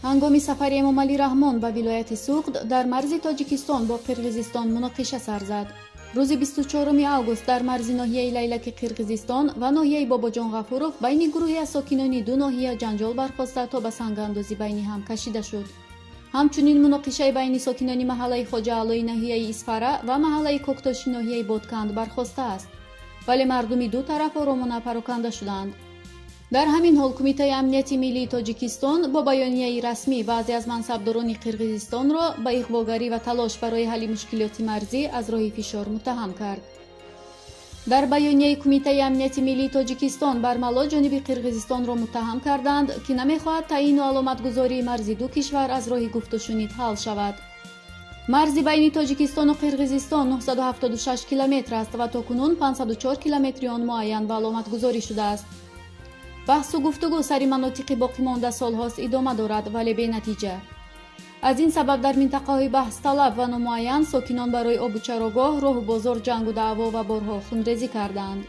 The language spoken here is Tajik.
ҳангоми сафари эмомалӣ раҳмон ба вилояти суғд дар марзи тоҷикистон бо қирғизистон муноқиша сар зад. рӯзи 24 август дар марзи ноҳияи лайлаки қирғизистон ва ноҳияи бобоҷон ғафуров байни гурӯҳи аз сокинони ду ноҳия ҷанҷол бархоста то ба сангандозӣ байни ҳам кашида шуд. ҳамчунин муноқишаи байни сокинони маҳаллаи хоҷаалои ноҳияи исфара ва маҳаллаи коктоши ноҳияи бодканд бархостааст, вале мардуми ду тараф оромона пароканда шуданд. дар ҳамин ҳол кумитаи амнияти миллии тоҷикистон бо баёнияи расмӣ баъзе аз мансабдорони қирғизистонро ба иғвогарӣ ва талош барои ҳалли мушкилоти марзӣ аз роҳи фишор муттаҳам кард. дар баёнияи кумитаи амнияти миллии тоҷикистон бармало ҷониби қирғизистонро муттаҳам карданд ки намехоҳад таъину аломатгузории марзи ду кишвар аз роҳи гуфтушунид ҳал шавад. марзи байни тоҷикистону қирғизистон 976 километр аст ва токунун 504 километри он муайян ва аломатгузорӣ шудааст. баҳсу гуфтугӯ сари манотиқи боқимонда солҳост идома дорад, вале бенатиҷа. аз ин сабаб дар минтақаҳои баҳсталаб ва номуайян сокинон барои обу чарогоҳ, роҳу бозор ҷангу даъво ва борҳо хунрезӣ карданд.